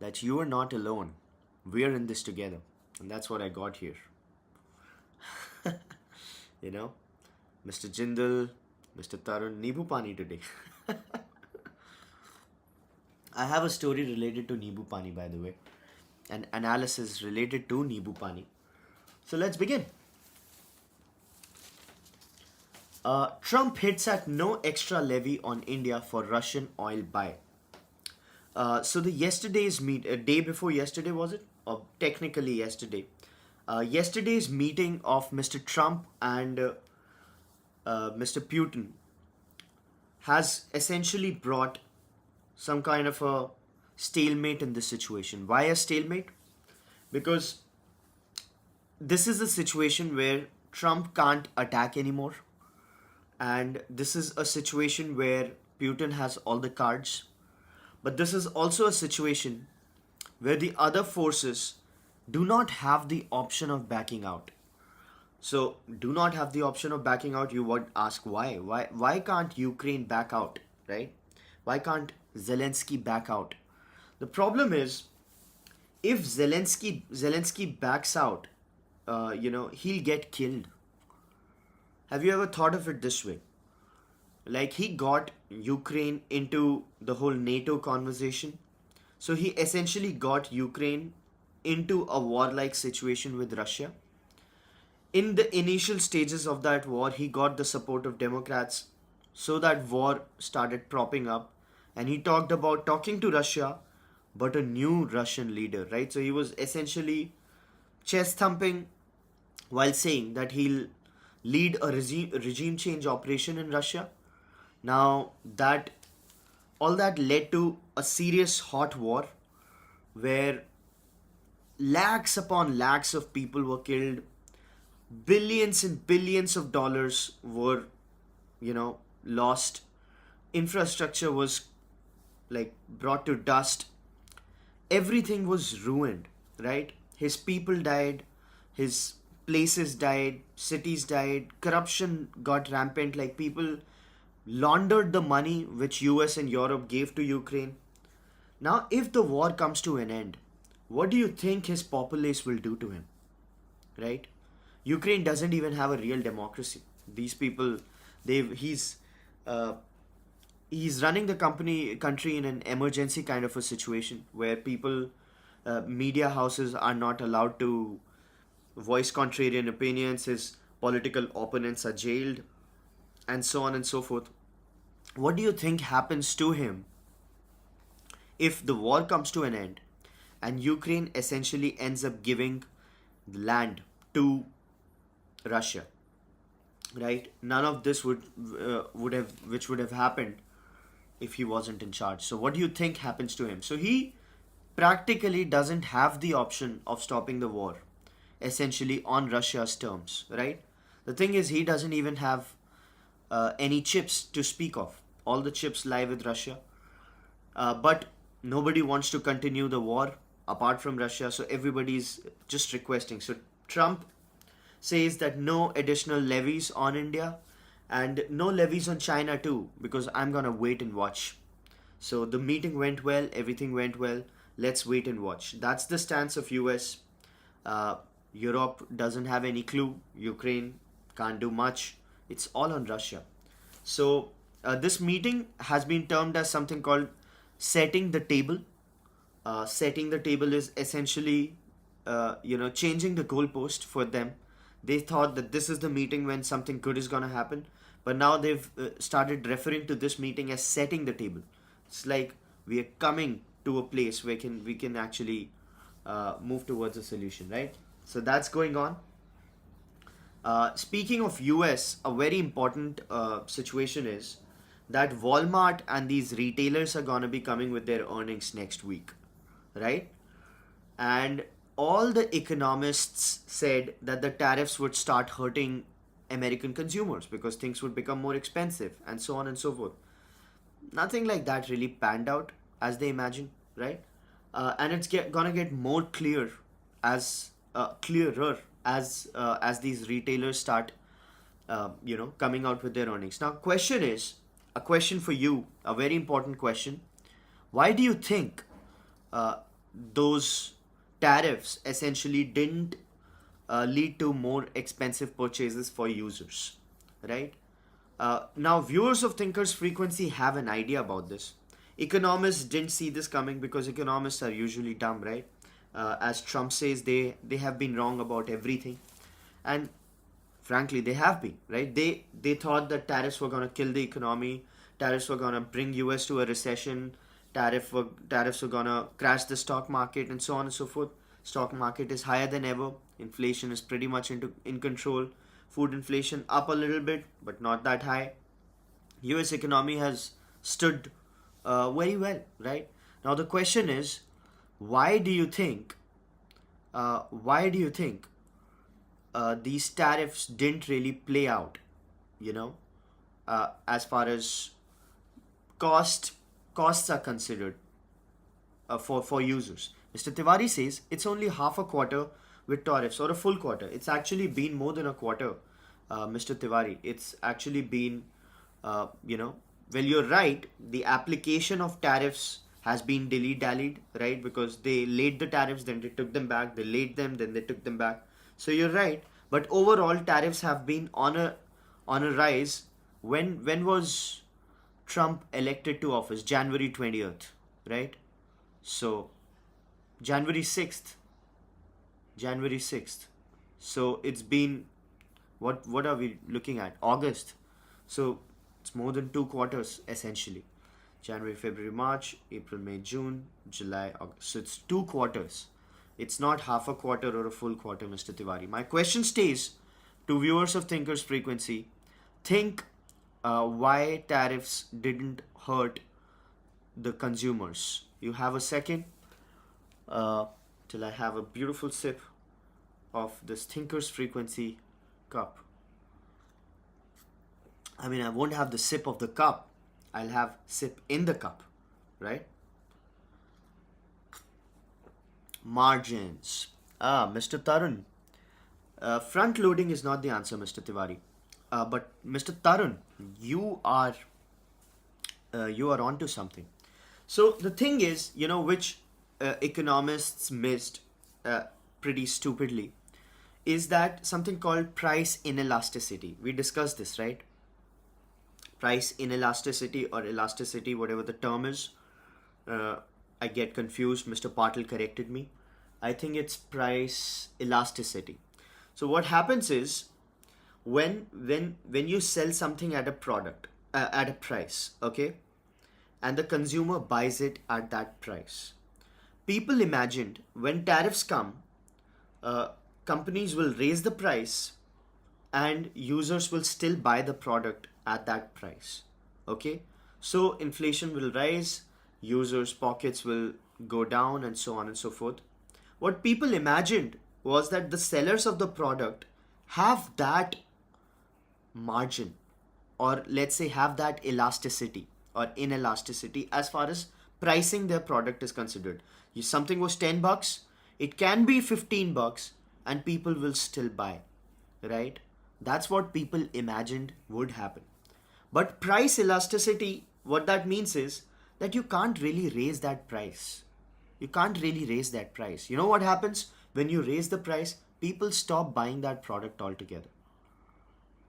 that you are not alone. We are in this together. And that's what I got here. You know, Mr. Jindal, Mr. Tarun, Nibu Pani today. I have a story related to Nibu Pani, by the way, an analysis related to Nibu Pani. So let's begin. Trump hits at no extra levy on India for Russian oil buy. So the yesterday's day before yesterday was it? Or technically yesterday. Yesterday's meeting of Mr. Trump and Mr. Putin has essentially brought some kind of a stalemate in this situation. Why a stalemate? Because this is a situation where Trump can't attack anymore, and this is a situation where Putin has all the cards. But this is also a situation where the other forces do not have the option of backing out. So, do not have the option of backing out. You would ask why? Why can't Ukraine back out, right? Why can't Zelensky back out? The problem is, if Zelensky backs out, he'll get killed. Have you ever thought of it this way? Like, he got Ukraine into the whole NATO conversation. So he essentially got Ukraine into a warlike situation with Russia. In the initial stages of that war, he got the support of Democrats. So that war started propping up. And he talked about talking to Russia, but a new Russian leader, right? So he was essentially chest thumping while saying that he'll lead a regime change operation in Russia. Now, that all that led to a serious hot war where lakhs upon lakhs of people were killed, billions and billions of dollars were, lost, infrastructure was like brought to dust, everything was ruined, right? His people died, his places died, cities died, corruption got rampant, like people laundered the money which US and Europe gave to Ukraine. Now, if the war comes to an end, what do you think his populace will do to him? Right? Ukraine doesn't even have a real democracy. These people, uh, he's running the country in an emergency kind of a situation where people, media houses are not allowed to voice contrarian opinions. His political opponents are jailed, and so on and so forth. What do you think happens to him if the war comes to an end and Ukraine essentially ends up giving the land to Russia? Right? None of this would have happened if he wasn't in charge. So what do you think happens to him? So he practically doesn't have the option of stopping the war, essentially on Russia's terms, right? The thing is, he doesn't even have any chips to speak of. All the chips lie with Russia. But nobody wants to continue the war apart from Russia, so everybody's just requesting. So Trump says that no additional levies on India and no levies on China too, because I'm gonna wait and watch. So the meeting went well, everything went well. Let's wait and watch. That's the stance of US. Europe doesn't have any clue. Ukraine can't do much. It's all on Russia. So this meeting has been termed as something called setting the table. Setting the table is essentially, changing the goalpost for them. They thought that this is the meeting when something good is gonna happen, but now they've started referring to this meeting as setting the table. It's like we are coming to a place where we can actually move towards a solution, right? So that's going on. Speaking of US, a very important situation is that Walmart and these retailers are going to be coming with their earnings next week, right? And all the economists said that the tariffs would start hurting American consumers because things would become more expensive and so on and so forth. Nothing like that really panned out as they imagined, right? And it's gonna get more clearer as these retailers start, coming out with their earnings. Now, a question for you, a very important question. Why do you think those tariffs essentially didn't lead to more expensive purchases for users, right? Now, viewers of Thinkers Frequency have an idea about this. Economists didn't see this coming because economists are usually dumb, right? As Trump says, they have been wrong about everything, and frankly, they have been, right? They thought that tariffs were gonna kill the economy, tariffs were gonna bring US to a recession, tariffs were gonna crash the stock market, and so on and so forth. Stock market is higher than ever. Inflation is pretty much in control. Food inflation up a little bit, but not that high. US economy has stood very well, right? Now the question is, why do you think? Why do you think these tariffs didn't really play out? You know, as far as cost costs are considered for users. Mr. Tiwari says it's only half a quarter with tariffs or a full quarter. It's actually been more than a quarter, Mr. Tiwari. It's actually been, well, you're right. The application of tariffs has been dilly-dallied, right? Because they laid the tariffs, then they took them back. They laid them, then they took them back. So you're right. But overall, tariffs have been on a rise. When was Trump elected to office? January 20th, right? So January 6th. January 6th. So it's been, what are we looking at? August. So it's more than 2 quarters essentially. January, February, March, April, May, June, July, August. So it's 2 quarters. It's not half a quarter or a full quarter, Mr. Tiwari. My question stays to viewers of Thinkers Frequency. Think why tariffs didn't hurt the consumers. You have a second till I have a beautiful sip of this Thinkers Frequency cup. I mean, I won't have the sip of the cup. I'll have sip in the cup, right? Margins. Mr. Tarun. Front loading is not the answer, Mr. Tiwari. But Mr. Tarun, you are onto something. So the thing is, which economists missed pretty stupidly, is that something called price inelasticity. We discussed this, right? Price inelasticity or elasticity, whatever the term is. I get confused. Mr. Patil corrected me. I think it's price elasticity. So what happens is when you sell something at a product at a price, okay, and the consumer buys it at that price. People imagined when tariffs come, companies will raise the price and users will still buy the product at that price. Okay? So inflation will rise, users' pockets will go down, and so on and so forth. What people imagined was that the sellers of the product have that margin, or let's say have that elasticity or inelasticity as far as pricing their product is considered. If something was $10, it can be $15 and people will still buy, right? That's what people imagined would happen. But price elasticity, what that means is that you can't really raise that price. You can't really raise that price. You know what happens when you raise the price? People stop buying that product altogether,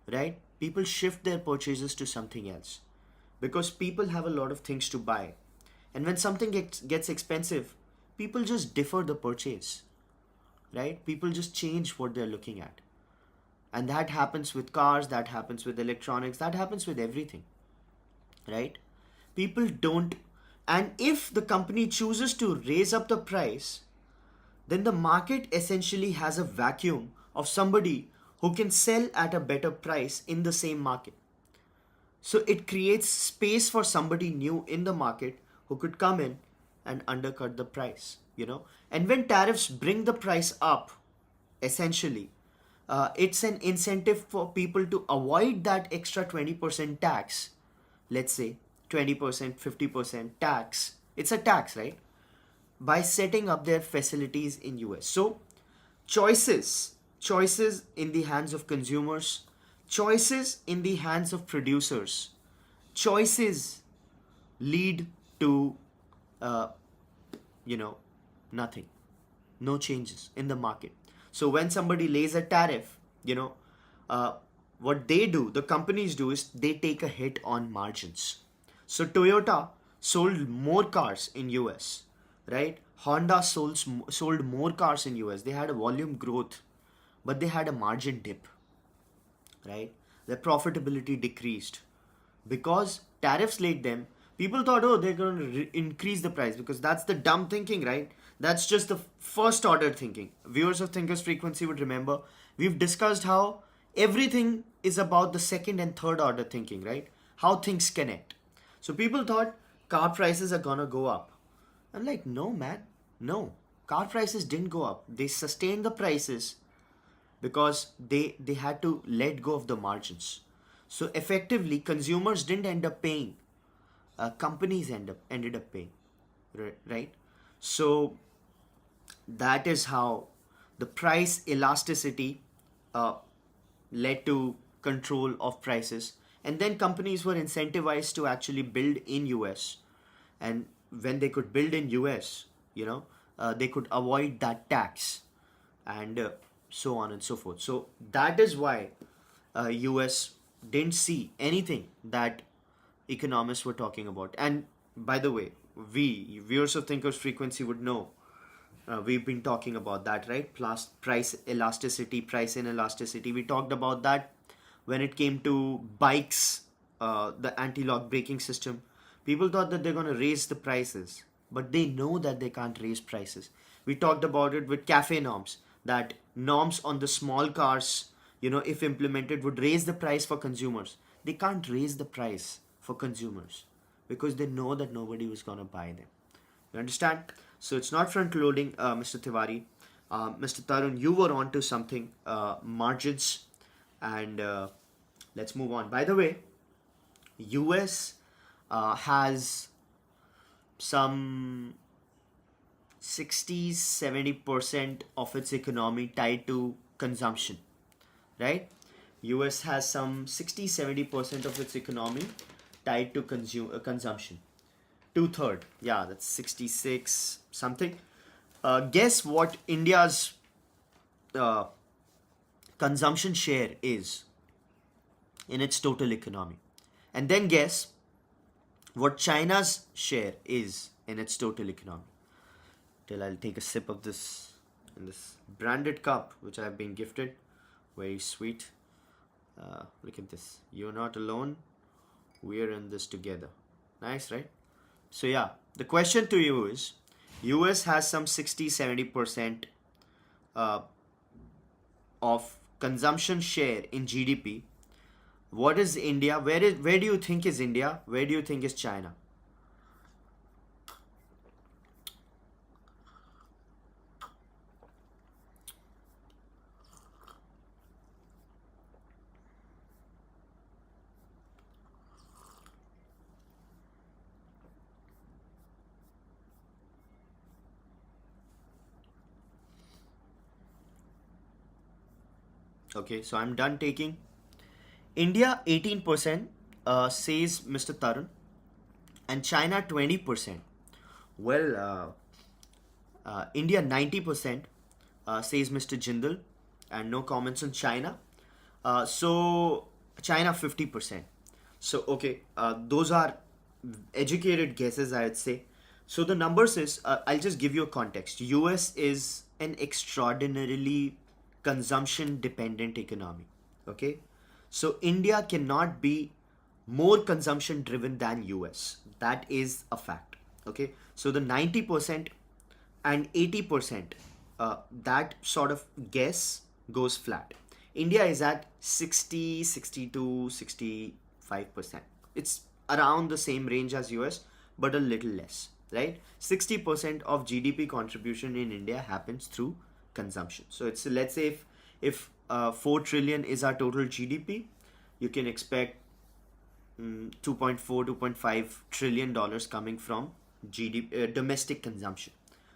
right? People shift their purchases to something else because people have a lot of things to buy. And when something gets expensive, people just defer the purchase, right? People just change what they're looking at. And that happens with cars, that happens with electronics, that happens with everything, right? People don't, and if the company chooses to raise up the price, then the market essentially has a vacuum of somebody who can sell at a better price in the same market. So it creates space for somebody new in the market who could come in and undercut the price, And when tariffs bring the price up, essentially, it's an incentive for people to avoid that extra 20% tax. Let's say 20%, 50% tax. It's a tax, right? By setting up their facilities in US. So choices in the hands of consumers, choices in the hands of producers, choices lead to Nothing. No changes in the market. So when somebody lays a tariff, uh, what they do, the companies do, is they take a hit on margins. So Toyota sold more cars in US, right? Honda sold more cars in US. They had a volume growth, but they had a margin dip, right? Their profitability decreased because tariffs laid them. People thought, oh, they're going to increase the price, because that's the dumb thinking, right? That's just the first order thinking. Viewers of Thinkers Frequency would remember we've discussed how everything is about the second and third order thinking, right? How things connect. So people thought car prices are gonna go up. I'm like, no, man, no. Car prices didn't go up. They sustained the prices because they had to let go of the margins. So effectively, consumers didn't end up paying. Companies ended up paying, right? So that is how the price elasticity uh, led to control of prices, and then companies were incentivized to actually build in US, and when they could build in US, they could avoid that tax, and so on and so forth. So that is why US didn't see anything that economists were talking about. And by the way, we viewers of Thinkers Frequency would know, we've been talking about that, right? Plus price elasticity, price inelasticity. We talked about that when it came to bikes, the anti-lock braking system. People thought that they're going to raise the prices, but they know that they can't raise prices. We talked about it with cafe norms, that norms on the small cars, if implemented, would raise the price for consumers. They can't raise the price for consumers because they know that nobody was going to buy them. You understand? So it's not front loading, Mr. Tiwari. Mr. Tarun, you were on to something, margins, and let's move on. By the way, US has some 60-70% of its economy tied to consumption, right? US has some 60-70% of its economy tied to consumption. Two-third, yeah, that's 66 something. Guess what India's uh, consumption share is in its total economy, and then guess what China's share is in its total economy. Till I'll take a sip of this in this branded cup which I've been gifted. Very sweet. Look at this. You're not alone. We're in this together. Nice, right? So yeah, the question to you is, US has some 60-70% of consumption share in GDP. What is India? Where do you think is India? Where do you think is China? Okay, so I'm done taking. India 18%, says Mr. Tarun, and China 20%. Well, India 90%, says Mr. Jindal, and no comments on China. So China 50%. So okay, those are educated guesses, I would say. So the numbers is, I'll just give you a context. US is an extraordinarily consumption dependent economy. Okay, so India cannot be more consumption driven than US. That is a fact. Okay, so the 90% and 80%, that sort of guess goes flat. India is at 60, 62, 65%. It's around the same range as US, but a little less, right? 60% of GDP contribution in India happens through consumption. So it's, let's say, if 4 trillion is our total GDP, you can expect 2.4, 2.5 trillion dollars coming from GDP, domestic consumption.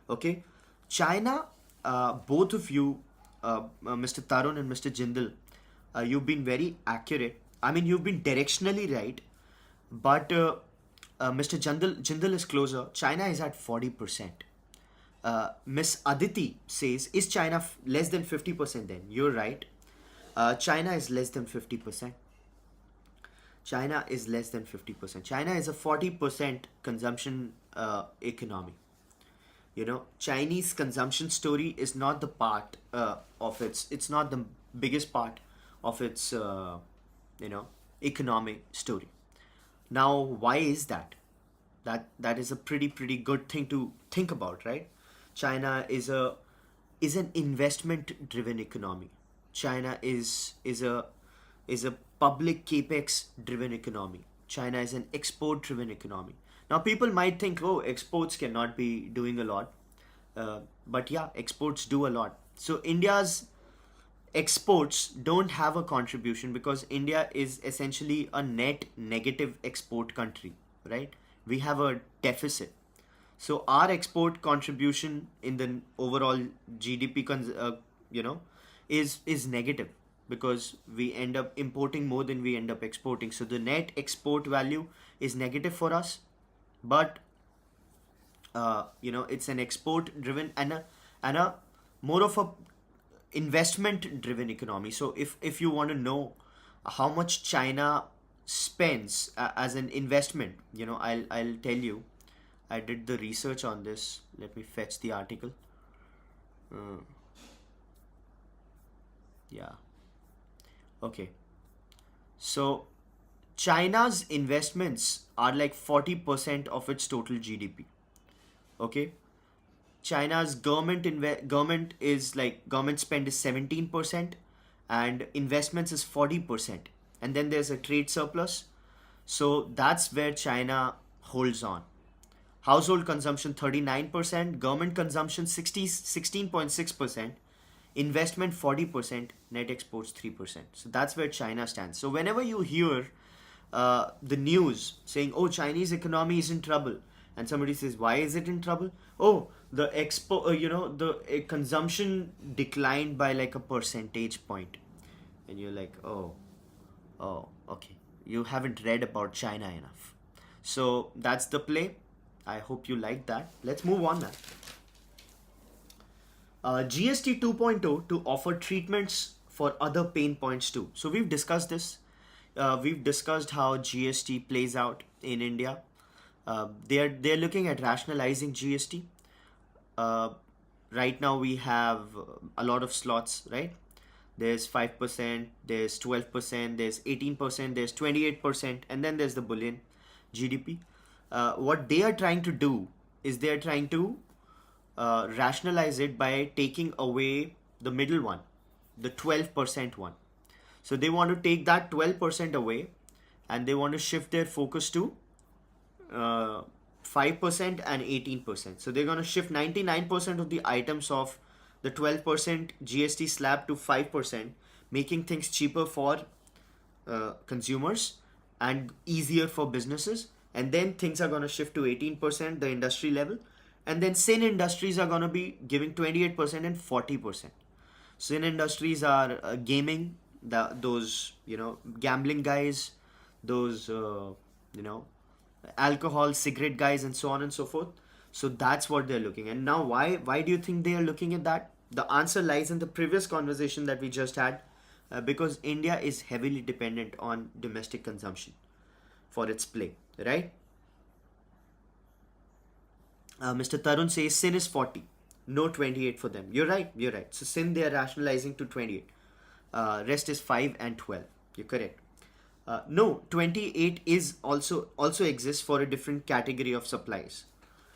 Okay, China, both of you, Mr. Tarun and Mr. Jindal, you've been very accurate. I mean, you've been directionally right, but Mr. Jindal is closer. China is at 40%. Miss Aditi says, is China less than 50% then? You're right. China is less than 50%. China is less than 50%. China is a 40% consumption economy. Chinese consumption story is not the part it's not the biggest part of its, you know, economic story. Now, why is that? That is a pretty good thing to think about, right? China is an investment driven economy. China is a public capex driven economy. China is an export driven economy. Now people might think, oh, exports cannot be doing a lot, but yeah, exports do a lot. So India's exports don't have a contribution because India is essentially a net negative export country, right? We have a deficit. So our export contribution in the overall GDP, you know, is negative because we end up importing more than we end up exporting. So the net export value is negative for us, but it's an export driven and a more of a investment driven economy. So if you want to know how much China spends as an investment, I'll tell you. I did the research on this. Let me fetch the article. uh, yeah. Okay. So China's investments are like 40% of its total GDP. Okay. China's government spend is 17% and investments is 40%. And then there's a trade surplus. So that's where China holds on. Household consumption 39%, government consumption 16.6%, investment 40%, net exports 3%. So that's where China stands. So whenever you hear the news saying, oh, Chinese economy is in trouble, and somebody says, why is it in trouble? Oh, the consumption declined by like a percentage point. And you're like, oh, okay. You haven't read about China enough. So that's the play. I hope you like that. Let's move on now. GST 2.0 to offer treatments for other pain points too. So we've discussed this. We've discussed how GST plays out in India. They're looking at rationalizing GST. Uh, right now we have a lot of slots, right? There's 5%, there's 12%, there's 18%, there's 28%, and then there's the bullion GDP. What they are trying to do is they are trying to rationalize it by taking away the middle one, the 12% one. So they want to take that 12% away and they want to shift their focus to 5% and 18%. So they're going to shift 99% of the items of the 12% GST slab to 5%, making things cheaper for consumers and easier for businesses. And then things are going to shift to 18%, the industry level. And then sin industries are going to be giving 28% and 40%. Sin industries are gaming, those, gambling guys, those, alcohol, cigarette guys, and so on and so forth. So that's what they're looking at. And now, why do you think they are looking at that? The answer lies in the previous conversation that we just had, because India is heavily dependent on domestic consumption for its play, right? Mr. Tarun says sin is 40, no 28 for them. You're right, you're right. So sin they are rationalizing to 28. Rest is 5 and 12. You're correct. No, 28 is also exists for a different category of supplies.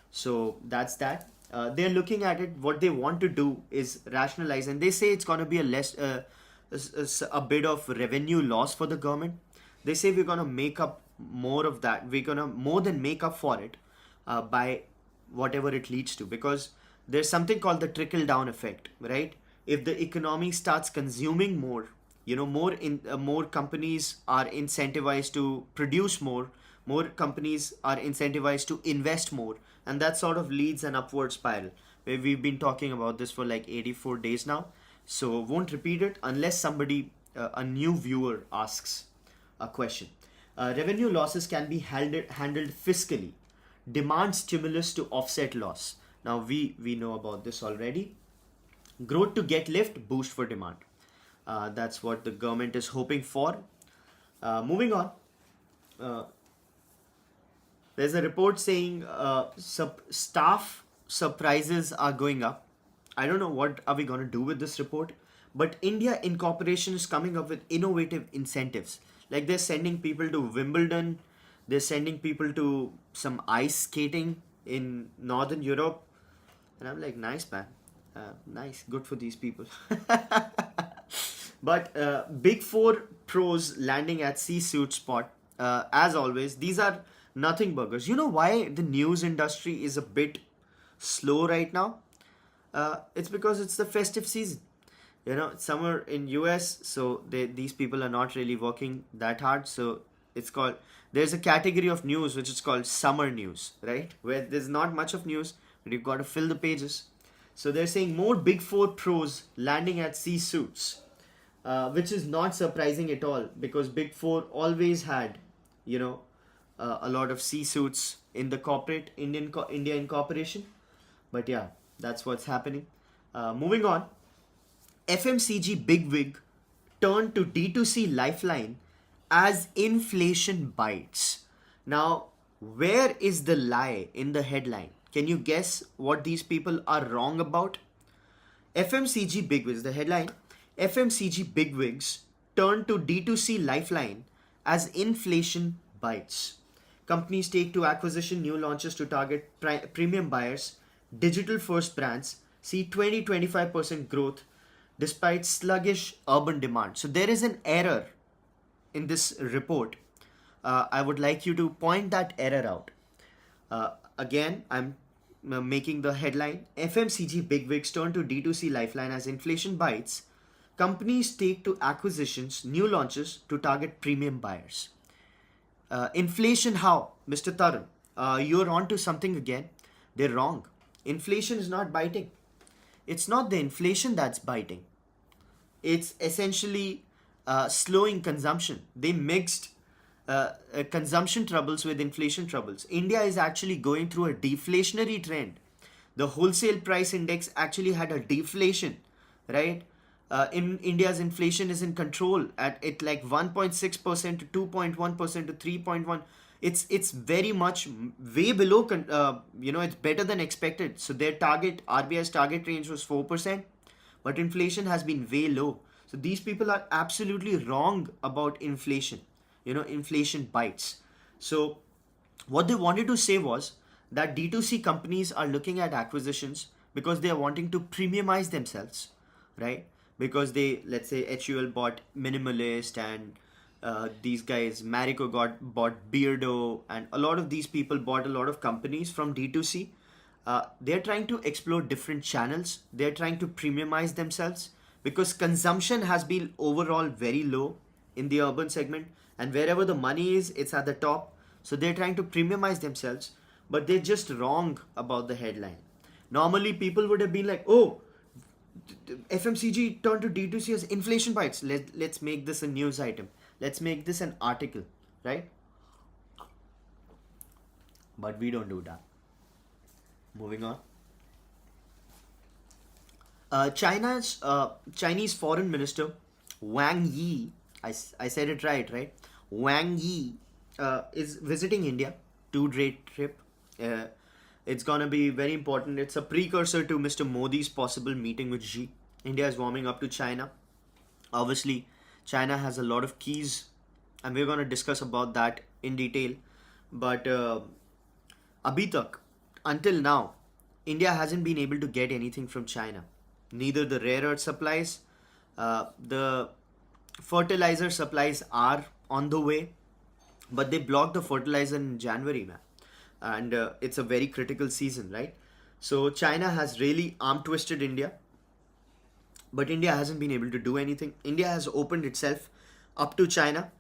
So that's that. They're looking at it. What they want to do is rationalize, and they say it's going to be a bit of revenue loss for the government. They say we're going to make up more of that. We're going to more than make up for it by whatever it leads to, because there's something called the trickle down effect, right? If the economy starts consuming more, more companies are incentivized to produce more companies are incentivized to invest more, and that sort of leads an upward spiral where we've been talking about this for like 84 days now. So won't repeat it unless somebody, a new viewer, asks a question. Revenue losses can be handled fiscally. Demand stimulus to offset loss. Now we know about this already. Growth to get lift, boost for demand. That's what the government is hoping for. Moving on, uh, there's a report saying staff surprises are going up. I don't know what are we going to do with this report, but India Incorporation is coming up with innovative incentives. Like they're sending people to Wimbledon, they're sending people to some ice skating in Northern Europe, and I'm like, nice man, nice, good for these people. But Big Four pros landing at sea suit spot. As always, these are nothing burgers. You know why the news industry is a bit slow right now? It's because it's the festive season. You know, it's summer in US, so these people are not really working that hard. So it's called, there's a category of news which is called summer news, right? Where there's not much of news, but you've got to fill the pages. So they're saying more Big Four pros landing at sea suits, which is not surprising at all because Big Four always had, you know, a lot of sea suits in the corporate India incorporation. But yeah, that's what's happening. Moving on, FMCG bigwig turned to D2C lifeline as inflation bites. Now, where is the lie in the headline? Can you guess what these people are wrong about? FMCG bigwigs, the headline, FMCG bigwigs turn to D2C lifeline as inflation bites. Companies take to acquisition new launches to target premium buyers, digital first brands see 20-25% growth despite sluggish urban demand. So there is an error in this report. I would like you to point that error out. Again, I'm making the headline FMCG bigwigs turn to D2C lifeline as inflation bites. Companies take to acquisitions, new launches to target premium buyers. Inflation, how? Mr. Tarun, you're on to something again. They're wrong. Inflation is not biting. It's not the inflation that's biting. It's essentially slowing consumption. They mixed consumption troubles with inflation troubles. India is actually going through a deflationary trend. The wholesale price index actually had a deflation, right? In India's inflation is in control at it like 1.6% to 2.1% to 3.1. It's very much way below. It's better than expected. So their target RBI's target range was 4%, but inflation has been way low. So these people are absolutely wrong about inflation. Inflation bites. So what they wanted to say was that D2C companies are looking at acquisitions because they are wanting to premiumize themselves, right? Because they, let's say HUL bought Minimalist and these guys, Marico bought Beardo, and a lot of these people bought a lot of companies from D2C. They're trying to explore different channels. They're trying to premiumize themselves because consumption has been overall very low in the urban segment, and wherever the money is, it's at the top. So they're trying to premiumize themselves, but they're just wrong about the headline. Normally, people would have been like, oh, FMCG turned to D2C as inflation bites. Let's make this a news item. Let's make this an article, right? But we don't do that. Moving on. China's Chinese Foreign Minister Wang Yi, I said it right? Wang Yi is visiting India, 2-day trip. It's gonna be very important. It's a precursor to Mr. Modi's possible meeting with Xi. India is warming up to China. Obviously, China has a lot of keys, and we're gonna discuss about that in detail. But abhi tak, until now, India hasn't been able to get anything from China. Neither the rare earth supplies, the fertilizer supplies are on the way, but they blocked the fertilizer in January, man. And it's a very critical season, right? So China has really arm twisted India, but India hasn't been able to do anything. India has opened itself up to China.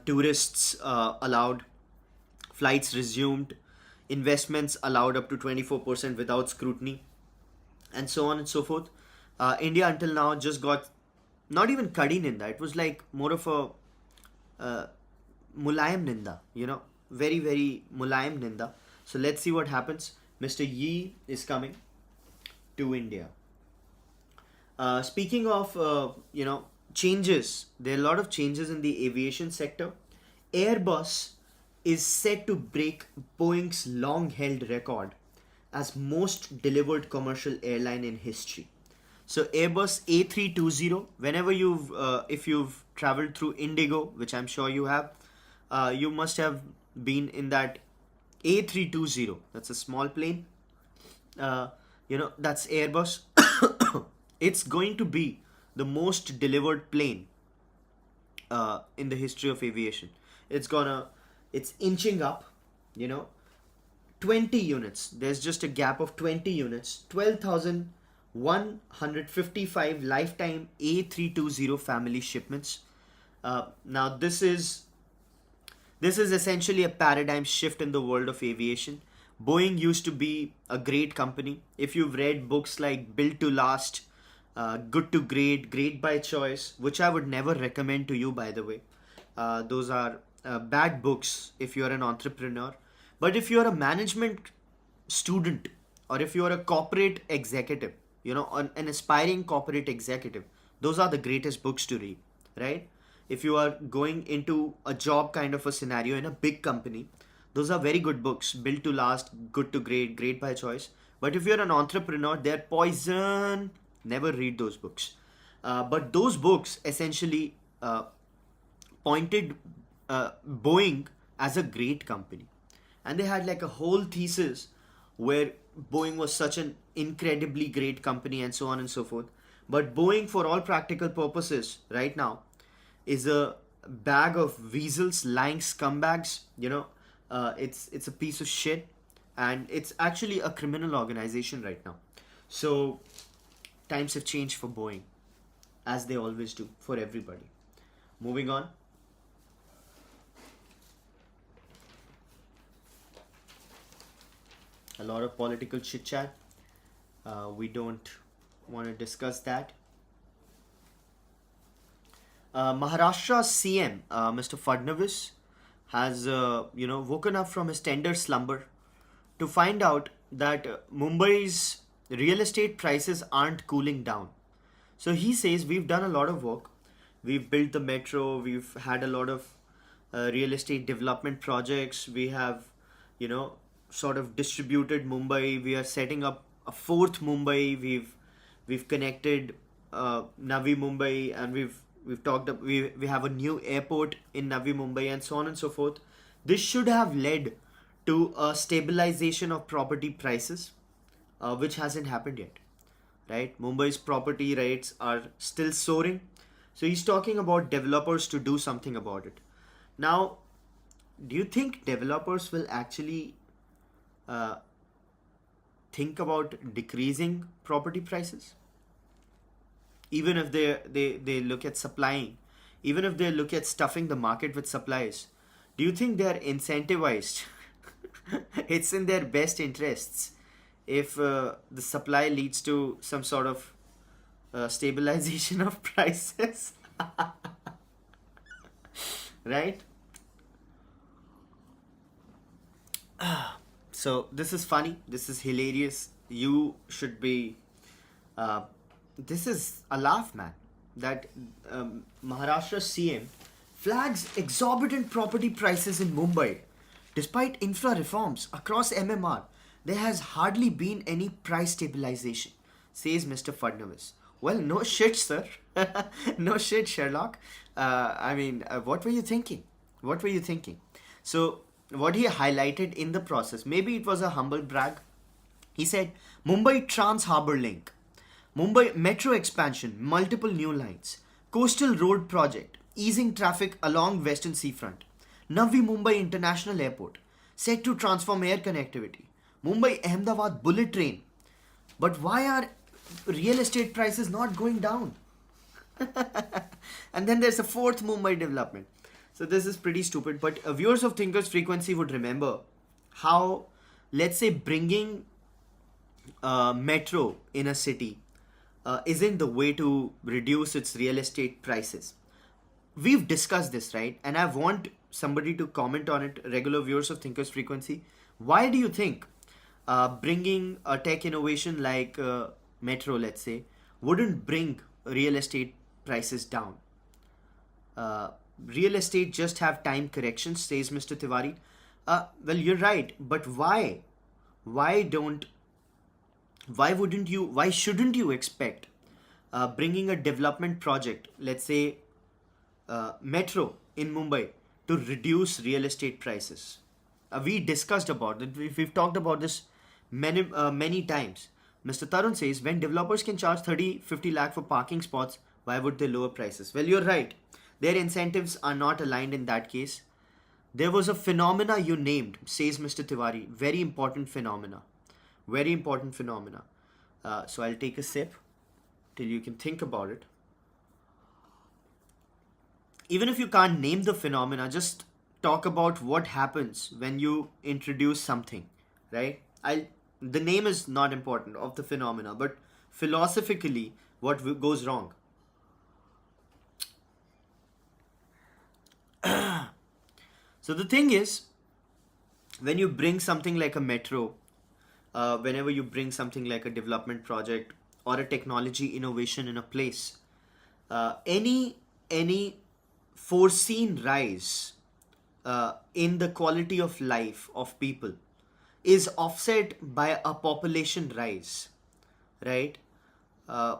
Tourists allowed, flights resumed, investments allowed up to 24% without scrutiny, and so on and so forth. India until now just got not even Kadi Ninda. It was like more of a Mulayam Ninda, very, very Mulayam Ninda. So let's see what happens. Mr. Yi is coming to India. Speaking of, changes, there are a lot of changes in the aviation sector. Airbus is set to break Boeing's long held record as most delivered commercial airline in history. So Airbus A320, whenever if you've traveled through Indigo, which I'm sure you have, you must have been in that A320. That's a small plane. That's Airbus. It's going to be the most delivered plane in the history of aviation. It's inching up, you know, 20 units. There's just a gap of 20 units. 12,155 lifetime A320 family shipments. Now this is essentially a paradigm shift in the world of aviation. Boeing used to be a great company. If you've read books like Built to Last, Good to Great, Great by Choice, which I would never recommend to you, by the way. Those are bad books if you're an entrepreneur. But if you're a management student, or if you're a corporate executive, an aspiring corporate executive, those are the greatest books to read, right? If you are going into a job kind of a scenario in a big company, those are very good books. Built to Last, Good to Great, Great by Choice. But if you're an entrepreneur, they're poison. Never read those books. But those books essentially pointed Boeing as a great company. And they had like a whole thesis where Boeing was such an incredibly great company and so on and so forth. But Boeing, for all practical purposes, right now, is a bag of weasels, lying scumbags. It's a piece of shit, and it's actually a criminal organization right now. So times have changed for Boeing, as they always do for everybody. Moving on. A lot of political chit chat. We don't want to discuss that. Maharashtra's CM, Mr. Fadnavis, has woken up from his tender slumber to find out that Mumbai's real estate prices aren't cooling down. So he says, we've done a lot of work. We've built the metro. We've had a lot of real estate development projects. We have, sort of distributed Mumbai. We are setting up a fourth Mumbai. We've connected Navi Mumbai, and we've talked. We have a new airport in Navi Mumbai, and so on and so forth. This should have led to a stabilization of property prices, which hasn't happened yet. Right? Mumbai's property rates are still soaring. So he's talking about developers to do something about it. Now, do you think developers will actually think about decreasing property prices? Even if they look at supplying, even if they look at stuffing the market with supplies, do you think they are incentivized? It's in their best interests if the supply leads to some sort of stabilization of prices. Right? So this is funny. This is hilarious. You should be. This is a laugh, man. That Maharashtra CM flags exorbitant property prices in Mumbai. Despite infra reforms across MMR, there has hardly been any price stabilization, says Mr. Fadnavis. Well, no shit, sir. No shit, Sherlock. What were you thinking? What were you thinking? So, what he highlighted in the process, maybe it was a humble brag. He said, Mumbai Trans Harbour Link, Mumbai Metro expansion, multiple new lines, Coastal Road project, easing traffic along Western Seafront, Navi Mumbai International Airport, set to transform air connectivity, Mumbai Ahmedabad bullet train. But why are real estate prices not going down? And then there's a fourth Mumbai development. So this is pretty stupid, but viewers of Thinkers Frequency would remember how, let's say, bringing metro in a city isn't the way to reduce its real estate prices. We've discussed this, right? And I want somebody to comment on it, regular viewers of Thinkers Frequency. Why do you think bringing a tech innovation like metro, let's say, wouldn't bring real estate prices down. uh, Real estate just have time corrections, says Mr. Tiwari. Well, you're right, but why? Why don't? Why wouldn't you? Why shouldn't you expect bringing a development project, let's say metro in Mumbai, to reduce real estate prices? We discussed about it. We've talked about this many times. Mr. Tarun says when developers can charge 30-50 lakh for parking spots, why would they lower prices? Well, you're right. Their incentives are not aligned in that case. There was a phenomena you named, says Mr. Tiwari. Very important phenomena. Very important phenomena. So I'll take a sip till you can think about it. Even if you can't name the phenomena, just talk about what happens when you introduce something, right? The name is not important of the phenomena, but philosophically, what goes wrong? So the thing is, when you bring something like a metro, whenever you bring something like a development project or a technology innovation in a place, any foreseen rise in the quality of life of people is offset by a population rise, right?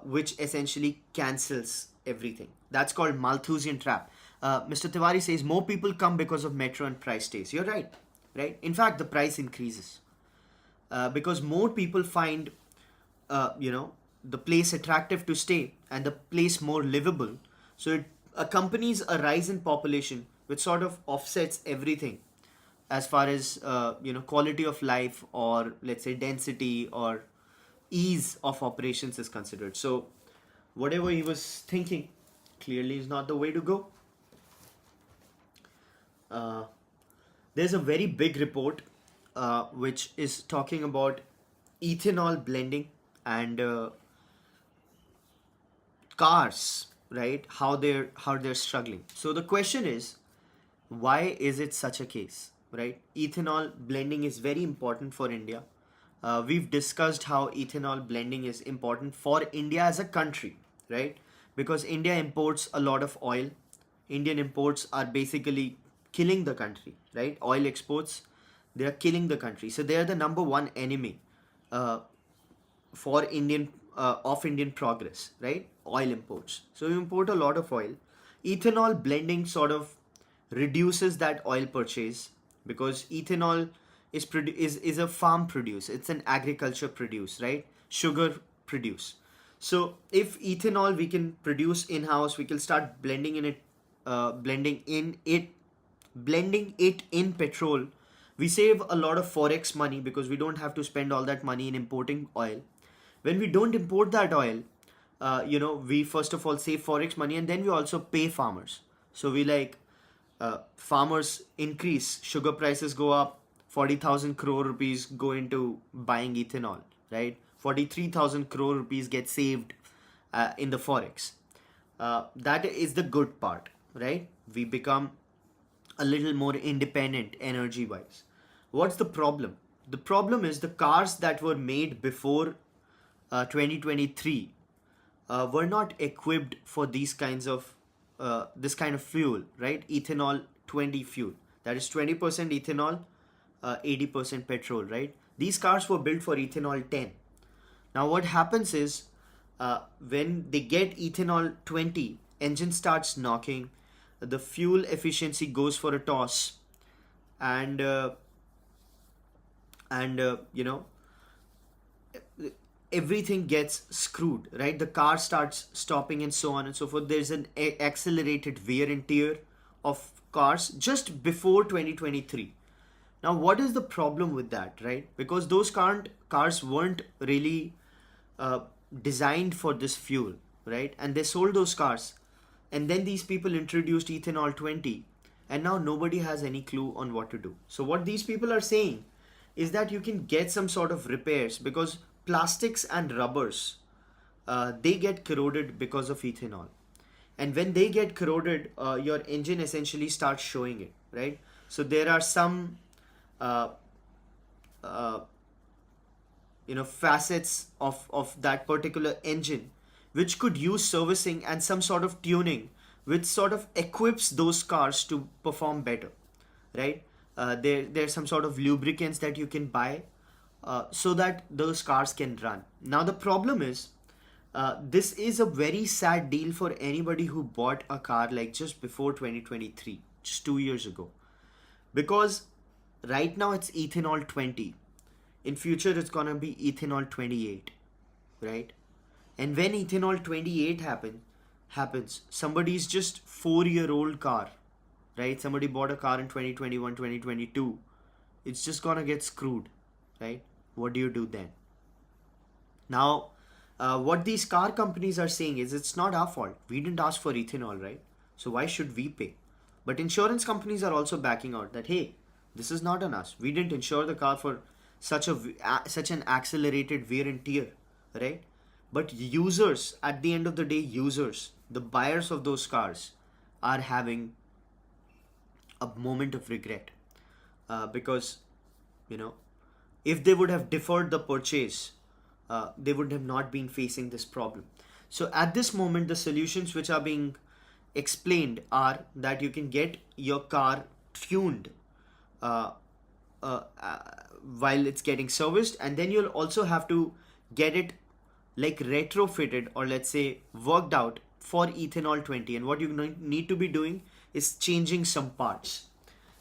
Which essentially cancels everything. That's called Malthusian trap. Mr. Tiwari says more people come because of metro and price stays. You're right, right? In fact, the price increases because more people find, the place attractive to stay and the place more livable. So it accompanies a rise in population, which sort of offsets everything as far as quality of life, or let's say density or ease of operations is considered. So whatever he was thinking clearly is not the way to go. uh, there's a very big report which is talking about ethanol blending and cars, right? How they're struggling. So the question is, why is it such a case, right? Ethanol blending is very important for India. We've discussed how ethanol blending is important for India as a country, right? Because India imports a lot of oil. Indian imports are basically killing the country, right? Oil exports, they are killing the country. So they are the number one enemy uh, for Indian progress, right? Oil imports. So you import a lot of oil. Ethanol blending sort of reduces that oil purchase, because ethanol is a farm produce. It's an agriculture produce, right? Sugar produce. So if ethanol we can produce in house, we can start blending it in petrol. We save a lot of forex money because we don't have to spend all that money in importing oil. When we don't import that oil, we first of all save forex money, and then we also pay farmers. So we farmers increase, sugar prices go up, 40,000 crore rupees go into buying ethanol, right? 43,000 crore rupees get saved in the forex. That is the good part, right? We become a little more independent energy wise. What's the problem? The problem is the cars that were made before 2023 were not equipped for these kinds of this kind of fuel, right? Ethanol 20 fuel. That is 20% ethanol, 80% petrol, right? These cars were built for ethanol 10. Now what happens is when they get ethanol 20, engine starts knocking, the fuel efficiency goes for a toss, and and you know everything gets screwed, right? The car starts stopping and so on and so forth. There's an accelerated wear and tear of cars just before 2023. Now what is the problem with that, right? Because those cars weren't really uh, designed for this fuel, right? And they sold those cars, and then these people introduced ethanol 20, and now nobody has any clue on what to do. So what these people are saying is that you can get some sort of repairs, because plastics and rubbers, they get corroded because of ethanol. And when they get corroded, your engine essentially starts showing it, right? So there are some uh, uh, facets of that particular engine, which could use servicing and some sort of tuning, which sort of equips those cars to perform better, right? There's some sort of lubricants that you can buy, so that those cars can run. Now the problem is, this is a very sad deal for anybody who bought a car like just before 2023, just 2 years ago, because right now it's ethanol 20. In future it's gonna be ethanol 28, right? And when ethanol 28 happens, somebody's just 4 year old car, right? Somebody bought a car in 2021, 2022. It's just gonna get screwed, right? What do you do then? Now, what these car companies are saying is it's not our fault. We didn't ask for ethanol, right? So why should we pay? But insurance companies are also backing out that, hey, this is not on us. We didn't insure the car for such an accelerated wear and tear, right? But users, at the end of the day, users, the buyers of those cars, are having a moment of regret, because you know if they would have deferred the purchase, they would have not been facing this problem. So at this moment, the solutions which are being explained are that you can get your car tuned, uh, uh, while it's getting serviced, and then you'll also have to get it like retrofitted, or let's say worked out for ethanol 20. And what you need to be doing is changing some parts.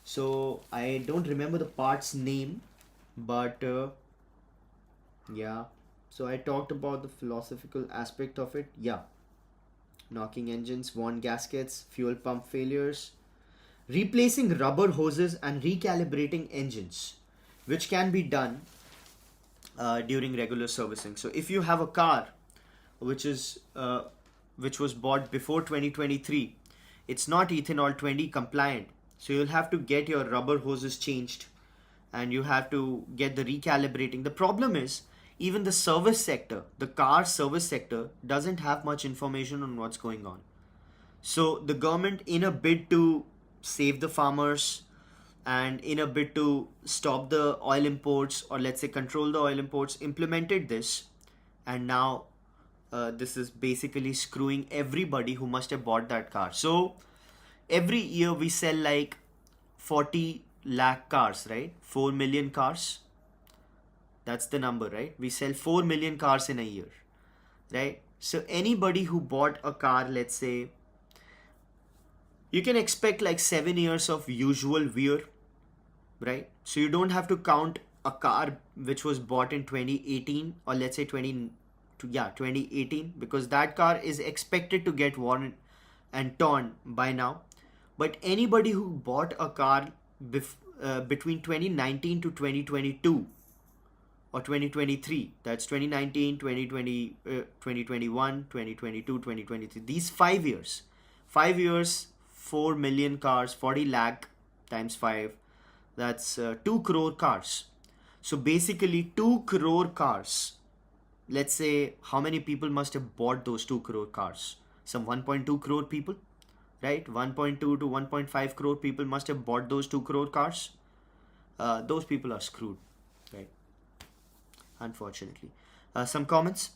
So I don't remember the part's name, but yeah. So I talked about the philosophical aspect of it. Yeah, knocking engines, worn gaskets, fuel pump failures, replacing rubber hoses, and recalibrating engines, which can be done during regular servicing. So if you have a car which is which was bought before 2023, it's not ethanol 20 compliant. So you'll have to get your rubber hoses changed, and you have to get the recalibrating. The problem is, even the service sector, the car service sector, doesn't have much information on what's going on. So the government, in a bid to save the farmers and in a bid to stop the oil imports, or let's say control the oil imports, implemented this. And now this is basically screwing everybody who must have bought that car. So every year we sell like 40 lakh cars, right? 4 million cars. That's the number, right? We sell 4 million cars in a year, right? So anybody who bought a car, let's say, you can expect like 7 years of usual wear, right? So you don't have to count a car which was bought in 2018, or let's say 2018, because that car is expected to get worn and torn by now. But anybody who bought a car between 2019 to 2022 or 2023, that's 2019, 2020, 2021, 2022, 2023, these 5 years, 4 million cars, 40 lakh times 5, that's 2 crore cars. So basically 2 crore cars. Let's say how many people must have bought those 2 crore cars? Some 1.2 crore people, right? 1.2 to 1.5 crore people must have bought those 2 crore cars. Those people are screwed, right? Unfortunately. Some comments.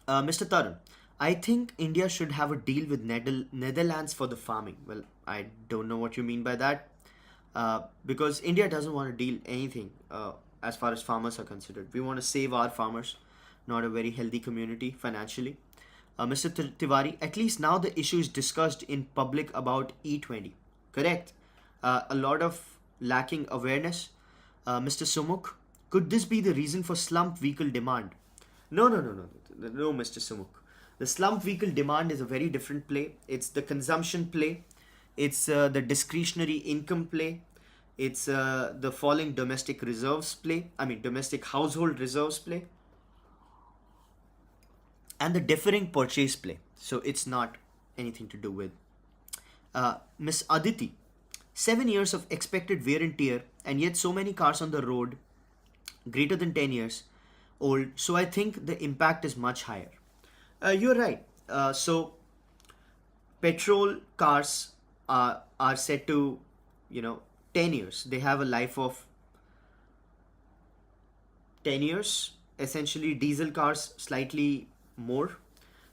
Mr. Tarun, I think India should have a deal with Netherlands for the farming. Well, I don't know what you mean by that. Because India doesn't want to deal anything as far as farmers are considered. We want to save our farmers, not a very healthy community financially. Mr. Tiwari, at least now the issue is discussed in public about E20. Correct. A lot of lacking awareness. Mr. Sumuk, could this be the reason for slump vehicle demand? No, Mr. Sumuk. The slump vehicle demand is a very different play. It's the consumption play. It's the discretionary income play. It's the falling domestic reserves play. Domestic household reserves play. And the differing purchase play. So it's not anything to do with. Miss Aditi, 7 years of expected wear and tear, and yet so many cars on the road greater than 10 years old. So I think the impact is much higher. You're right. So petrol cars are set to 10 years. They have a life of 10 years. essentially diesel cars slightly more.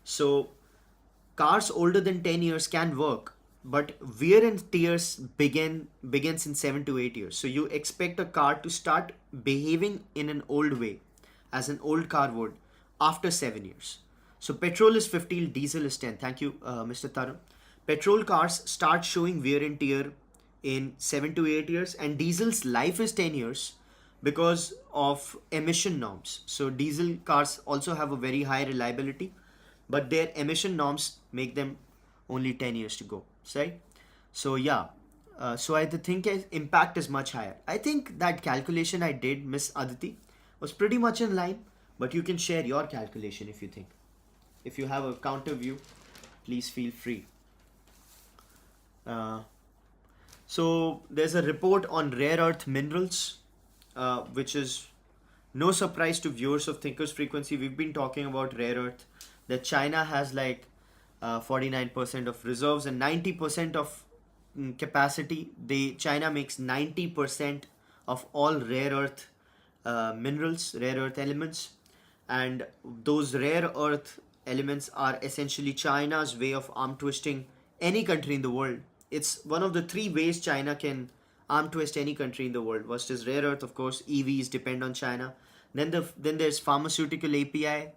So cars older than 10 years can work, but wear and tears begins in 7 to 8 years. So you expect a car to start behaving in an old way, as an old car would, after 7 years. So petrol is 15, diesel is 10. Thank you, Mr. Tarun. Petrol cars start showing wear and tear in 7 to 8 years, and diesel's life is 10 years because of emission norms. So diesel cars also have a very high reliability, but their emission norms make them only 10 years to go, right? So yeah, so I think impact is much higher. I think that calculation I did, Miss Aditi, was pretty much in line, but you can share your calculation if you think. If you have a counter view, please feel free. Uh, so there's a report on rare earth minerals, which is no surprise to viewers of Thinkers Frequency. We've been talking about rare earth, that China has like 49% of reserves and 90% of capacity. China makes 90% of all rare earth minerals, rare earth elements, and those rare earth elements are essentially China's way of arm twisting any country in the world. It's one of the three ways China can arm twist any country in the world. First is rare earth, of course. EVs depend on China. Then there's pharmaceutical API,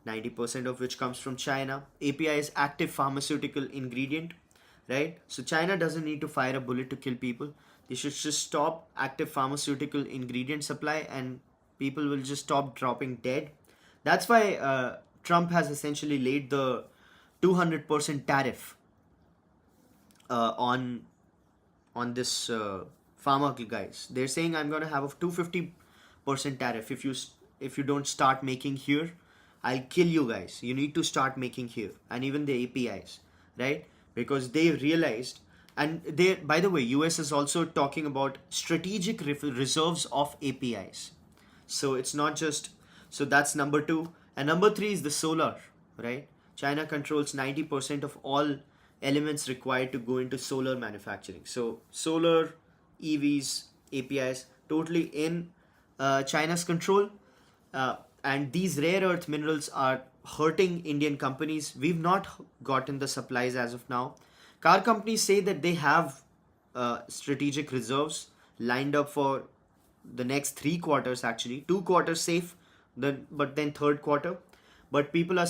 90% of which comes from China. API is active pharmaceutical ingredient, right? So China doesn't need to fire a bullet to kill people. They should just stop active pharmaceutical ingredient supply, and people will just stop dropping dead. That's why Trump has essentially laid the 200% tariff on this pharma guys. They're saying I'm gonna have a 250% tariff if you don't start making here. I'll kill you guys. You need to start making here, and even the APIs, right? Because they realized, and they, by the way, US is also talking about strategic reserves of APIs. So it's not just, so that's number two. And number three is the solar, right? China controls 90% of all elements required to go into solar manufacturing. So solar, EVs, APIs, totally in China's control. And these rare earth minerals are hurting Indian companies. We've not gotten the supplies as of now. Car companies say that they have strategic reserves lined up for the next 3 quarters, actually 2 quarters safe, but then third quarter. But people are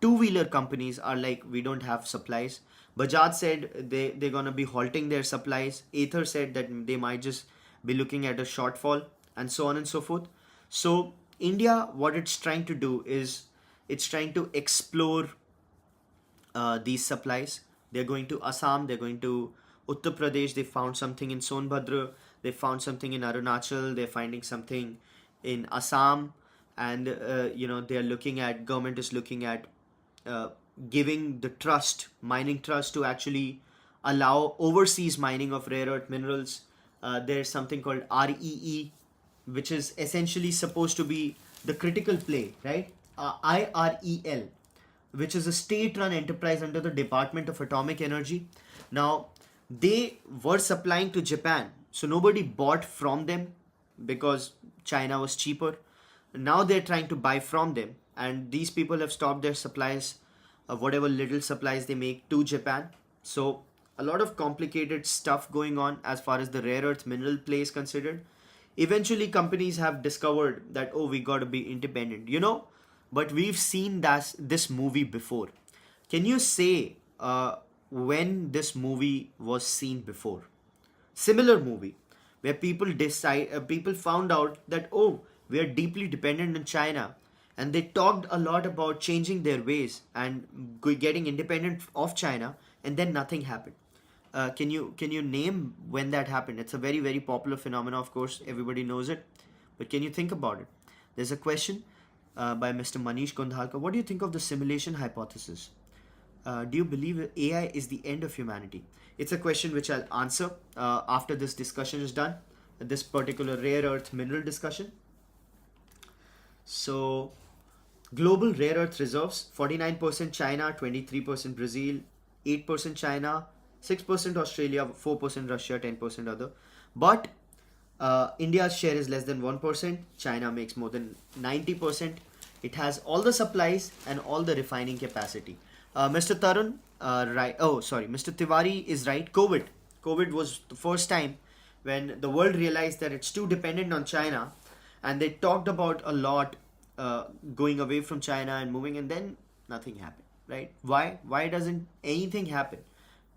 two-wheeler companies are like, we don't have supplies. Bajaj said they're gonna be halting their supplies. Ather said that they might just be looking at a shortfall, and so on and so forth. So India, what it's trying to do is it's trying to explore these supplies. They're going to Assam, they're going to Uttar Pradesh, they found something in Sonbhadra, they found something in Arunachal, they're finding something in Assam, and they're looking at, government is looking at giving the trust, mining trust, to actually allow overseas mining of rare earth minerals. There's something called REE, which is essentially supposed to be the critical play, right? IREL, which is a state-run enterprise under the Department of Atomic Energy. Now, they were supplying to Japan, so nobody bought from them because China was cheaper. Now they're trying to buy from them, and these people have stopped their supplies of whatever little supplies they make to Japan. So a lot of complicated stuff going on as far as the rare earth mineral play is considered. Eventually companies have discovered that, oh, we got to be independent, but we've seen this movie before. Can you say when this movie was seen before? Similar movie where people found out that, oh, we are deeply dependent on China, and they talked a lot about changing their ways and getting independent of China, and then nothing happened. Can you name when that happened? It's a very, very popular phenomenon, of course, everybody knows it, but can you think about it? There's a question by Mr. Manish Kondhalkar. What do you think of the simulation hypothesis? Do you believe AI is the end of humanity? It's a question which I'll answer after this discussion is done, this particular rare earth mineral discussion. So, global rare earth reserves, 49% China, 23% Brazil, 8% China, 6% Australia, 4% Russia, 10% other. But India's share is less than 1%. China makes more than 90%. It has all the supplies and all the refining capacity. Mr. Tarun, right? Oh, sorry. Mr. Tiwari is right. COVID was the first time when the world realized that it's too dependent on China, and they talked about a lot going away from China and moving, and then nothing happened. Right? Why? Why doesn't anything happen?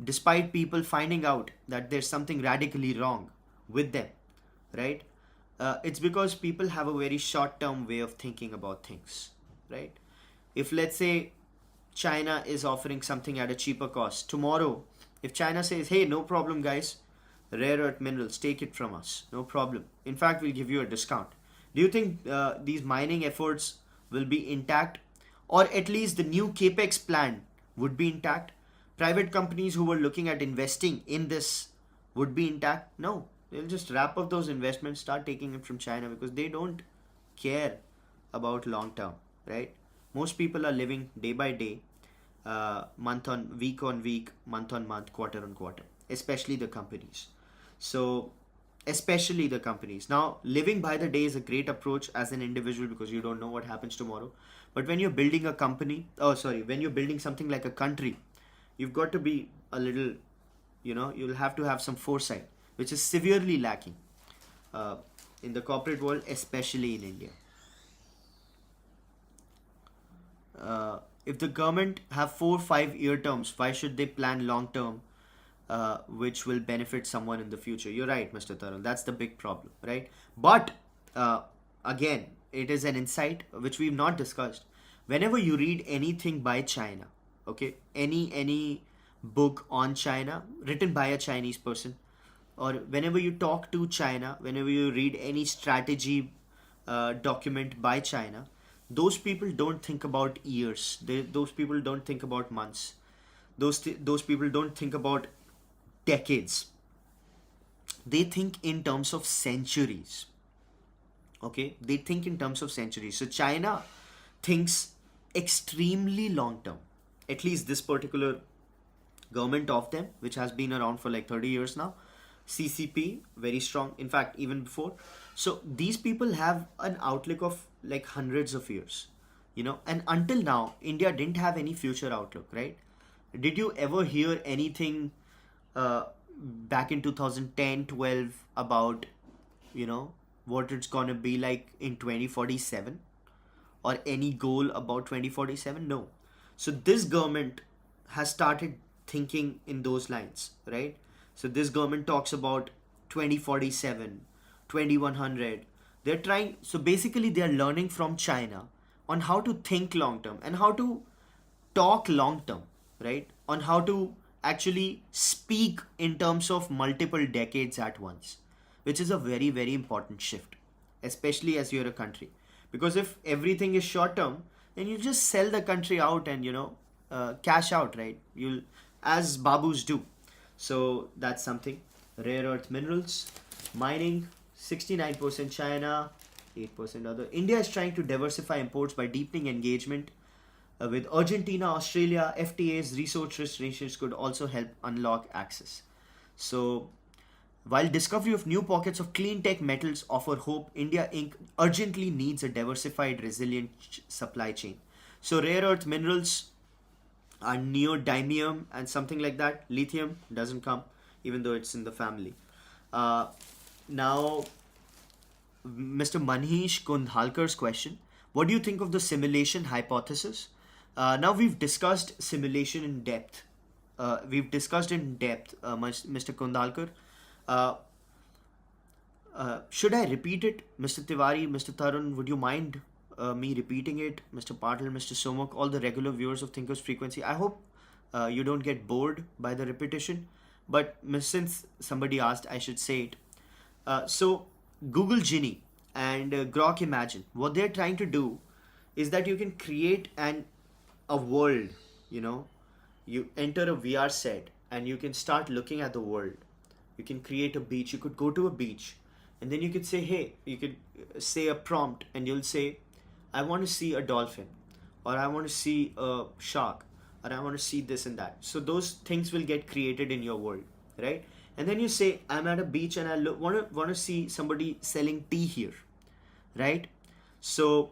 Despite people finding out that there's something radically wrong with them, right? It's because people have a very short term way of thinking about things, right? If, let's say, China is offering something at a cheaper cost tomorrow, if China says, hey, no problem, guys, rare earth minerals, take it from us, no problem, in fact we'll give you a discount, do you think these mining efforts will be intact, or at least the new capex plan would be intact? Private companies who were looking at investing in this would be intact? No, they'll just wrap up those investments, start taking it from China, because they don't care about long term, right? Most people are living day by day, month on week, month on month, quarter on quarter, especially the companies. So, especially the companies. Now, living by the day is a great approach as an individual because you don't know what happens tomorrow. But when you're building a company, oh, sorry, when you're building something like a country, you've got to be a little, you'll have to have some foresight, which is severely lacking uh, in the corporate world, especially in India. If the government have 4 5 year terms, why should they plan long term, which will benefit someone in the future? You're right, Mr. Tarun. That's the big problem, right? But uh, again, it is an insight which we've not discussed. Whenever you read anything by China, okay, any book on China written by a Chinese person, or whenever you talk to China, whenever you read any strategy document by China, those people don't think about years. Those people don't think about months. Those people don't think about decades. They think in terms of centuries. Okay, they think in terms of centuries. So China thinks extremely long term. At least this particular government of them, which has been around for like 30 years now, CCP, very strong, in fact even before. So these people have an outlook of like hundreds of years, and until now India didn't have any future outlook, right? Did you ever hear anything uh, back in 2010, 12 about, you know what it's gonna be like in 2047, or any goal about 2047? No. So this government has started thinking in those lines, right? So this government talks about 2047, 2100. They're trying, so basically they're learning from China on how to think long term and how to talk long term, right? On how to actually speak in terms of multiple decades at once, which is a very, very important shift, especially as you're a country. Because if everything is short term, then you just sell the country out and, cash out, right? You'll, as Babus do. So that's something. Rare earth minerals, mining, 69% China, 8% other. India is trying to diversify imports by deepening engagement with Argentina, Australia. FTAs, resource restrictions could also help unlock access. So, while discovery of new pockets of clean tech metals offer hope, India Inc. urgently needs a diversified, resilient supply chain. So, rare earth minerals are neodymium and something like that. Lithium doesn't come, even though it's in the family. Uh, Now, Mr. Manish Kundhalkar's question: what do you think of the simulation hypothesis? Now we've discussed simulation in depth. Mr. Kundalkar. Uh, should I repeat it, Mr. Tiwari, Mr. Tarun? Would you mind me repeating it, Mr. Patil, Mr. Somak, all the regular viewers of Thinkers Frequency? I hope you don't get bored by the repetition. But since somebody asked, I should say it. So Google Genie and Grok Imagine, what they're trying to do is that you can create a world. You enter a VR set and you can start looking at the world. You can create a beach. You could go to a beach, and then you could say, hey, you could say a prompt, and you'll say, I want to see a dolphin, or I want to see a shark, or I want to see this and that. So those things will get created in your world, right? And then you say, I'm at a beach and I want to see somebody selling tea here, right? So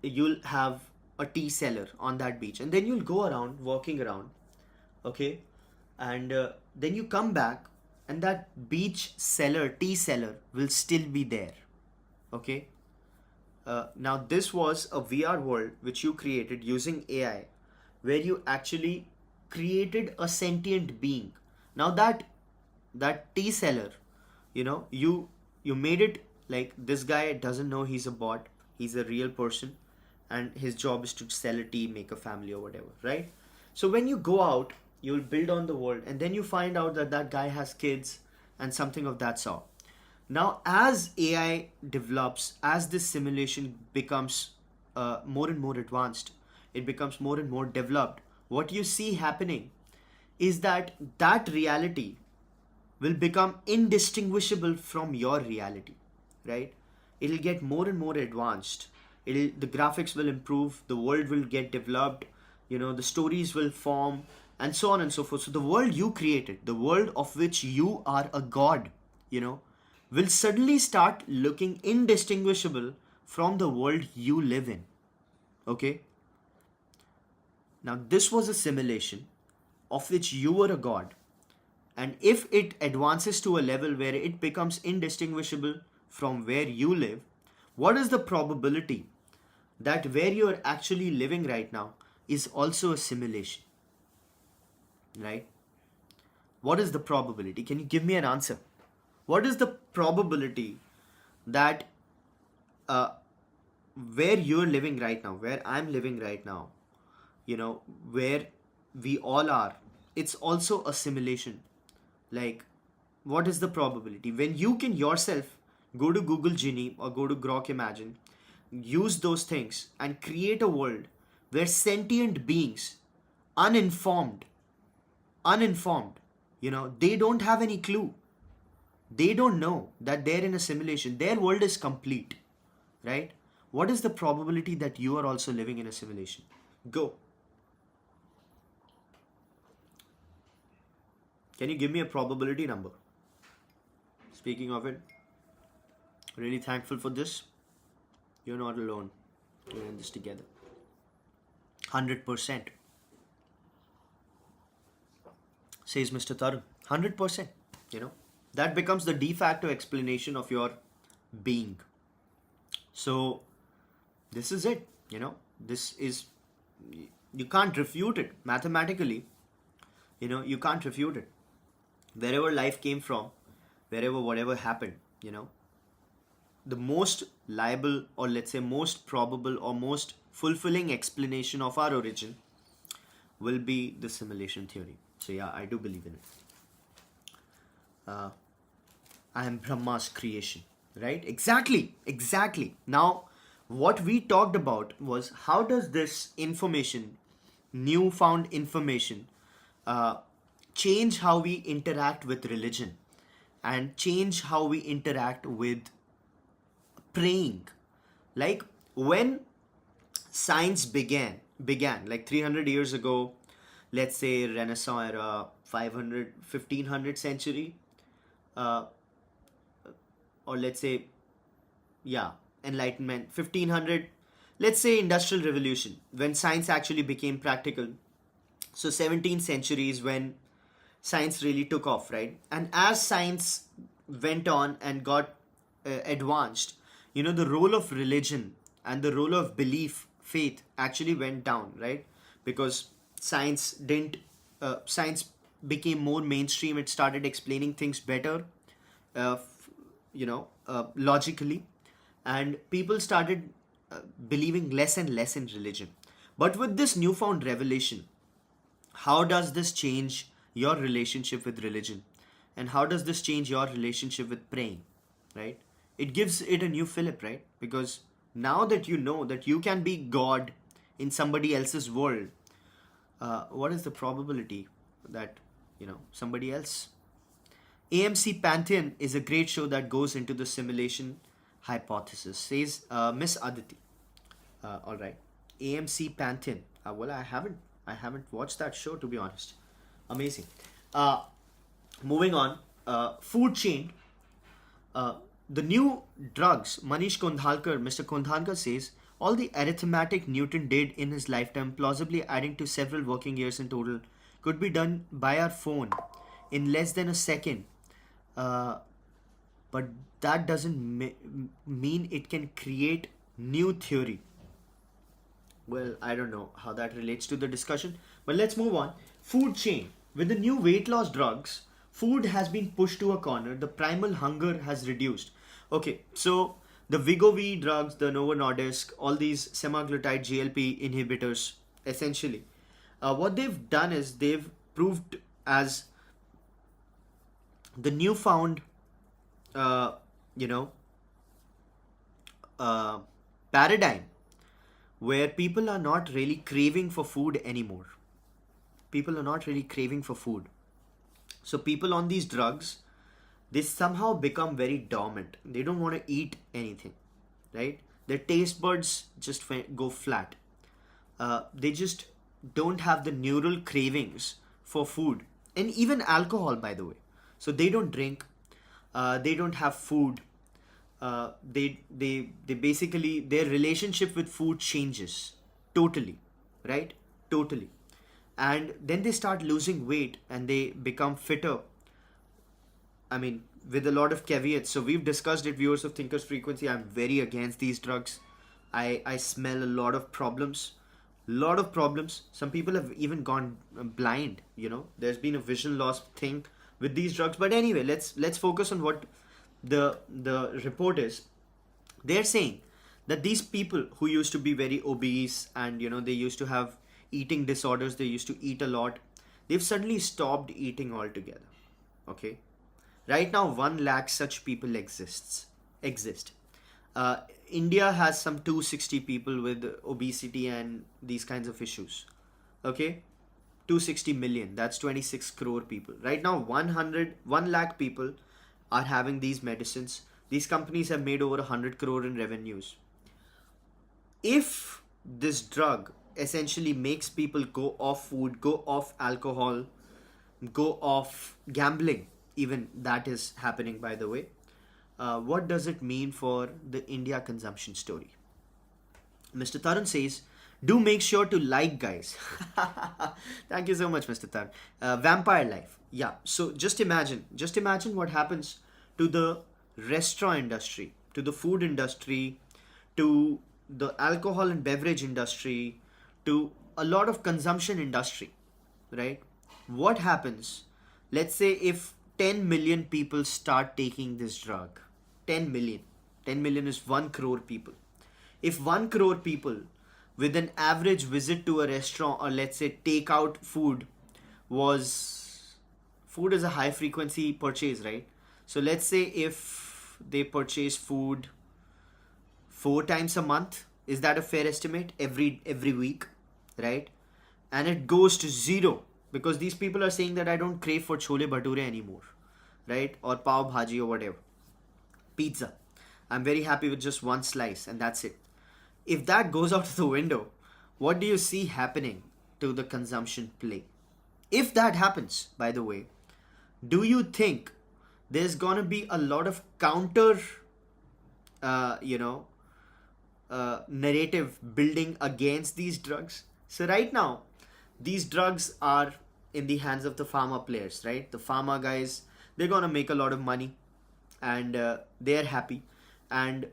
you'll have a tea seller on that beach, and then you'll go around walking around, okay, and then you come back, and that beach seller, tea seller, will still be there, okay. Now this was a VR world which you created using AI, where you actually created a sentient being. Now that tea seller, you made it like this guy doesn't know he's a bot, he's a real person, and his job is to sell a tea, make a family or whatever, right? So when you go out, you'll build on the world, and then you find out that that guy has kids and something of that sort. Now, as AI develops, as this simulation becomes more and more advanced, it becomes more and more developed, what you see happening is that that reality will become indistinguishable from your reality, right? It'll get more and more advanced. The graphics will improve, the world will get developed, the stories will form, and so on and so forth. So the world you created, the world of which you are a god, you know, will suddenly start looking indistinguishable from the world you live in. Okay? Now, this was a simulation of which you were a god. And if it advances to a level where it becomes indistinguishable from where you live, what is the probability that where you are actually living right now is also a simulation? Right? What is the probability? Can you give me an answer? What is the probability that uh, where you're living right now, where I'm living right now, where we all are, it's also a simulation? Like, what is the probability? When you can yourself go to Google Genie or go to Grok Imagine, use those things and create a world where sentient beings, uninformed, uninformed, they don't have any clue. They don't know that they're in a simulation. Their world is complete, right? What is the probability that you are also living in a simulation? Go. Can you give me a probability number? Speaking of it, really thankful for this. You're not alone. We're in this together. 100%. Says Mr. Tarun. 100%. That becomes the de facto explanation of your being. So, this is it. This is, you can't refute it mathematically. You can't refute it. Wherever life came from, wherever whatever happened, the most liable, or let's say most probable or most fulfilling explanation of our origin will be the simulation theory. So yeah, I do believe in it. I am Brahma's creation, right? Exactly. Now, what we talked about was how does this information, newfound information, change how we interact with religion and change how we interact with praying. Like when science began like 300 years ago, let's say Renaissance era, 500 1500 century, uh, or let's say, yeah, Enlightenment 1500, let's say Industrial Revolution, when science actually became practical. So 17th century is when science really took off, right? And as science went on and got advanced, the role of religion and the role of belief, faith, actually went down, right? Because science became more mainstream. It started explaining things better, logically, and people started believing less and less in religion. But with this newfound revelation, how does this change your relationship with religion? And how does this change your relationship with praying, right? It gives it a new fillip, right? Because now that you know that you can be God in somebody else's world, what is the probability that, somebody else? AMC Pantheon is a great show that goes into the simulation hypothesis, says Miss Aditi. All right, AMC Pantheon. Well, I haven't watched that show, to be honest. Amazing. Moving on, food chain. Uh, the new drugs, Manish Kondhalkar, Mr. Kondhalkar says, all the arithmetic Newton did in his lifetime, plausibly adding to several working years in total, could be done by our phone in less than a second. Uh, but that doesn't mean it can create new theory. Well, I don't know how that relates to the discussion, but let's move on. Food chain. With the new weight loss drugs, food has been pushed to a corner. The primal hunger has reduced. Okay, so the Wegovy drugs, the Novo Nordisk, all these semaglutide GLP inhibitors, essentially, what they've done is they've proved as the newfound, uh, you know, uh, paradigm where people are not really craving for food anymore. People are not really craving for food. So people on these drugs, they somehow become very dormant. They don't want to eat anything, right? Their taste buds just go flat. They just don't have the neural cravings for food and even alcohol, by the way. So they don't drink. They don't have food. They basically, their relationship with food changes totally, right? Totally. And then they start losing weight and they become fitter. I mean, with a lot of caveats. So we've discussed it, viewers of Thinkers Frequency. I'm very against these drugs. I smell a lot of problems. Lot of problems. Some people have even gone blind. There's been a vision loss thing with these drugs. But anyway, let's focus on what the report is. They're saying that these people who used to be very obese and they used to have eating disorders, they used to eat a lot, they've suddenly stopped eating altogether. Okay, right now 1 lakh such people exist. India has some 260 people with obesity and these kinds of issues. Okay, 260 million, that's 26 crore people. Right now 1 lakh people are having these medicines. These companies have made over 100 crore in revenues. If this drug essentially makes people go off food, go off alcohol, go off gambling, even that is happening, by the way, what does it mean for the India consumption story? Mr. Tarun says, do make sure to like, guys. Thank you so much, Mr. Tarun. Vampire life. Yeah, so just imagine what happens to the restaurant industry, to the food industry, to the alcohol and beverage industry, to a lot of consumption industry, right? What happens, let's say if 10 million people start taking this drug. 10 million is 1 crore people. If 1 crore people with an average visit to a restaurant, or let's say takeout food is a high frequency purchase, right? So let's say if they purchase food 4 times a month, is that a fair estimate? Every week, right? And it goes to zero because these people are saying that I don't crave for chole bhature anymore, right? Or pav bhaji or whatever. Pizza. I'm very happy with just 1 slice and that's it. If that goes out of the window, what do you see happening to the consumption play? If that happens, by the way, do you think there's gonna be a lot of counter, narrative building against these drugs? So right now, these drugs are in the hands of the pharma players, right? The pharma guys, they're gonna make a lot of money and they're happy. And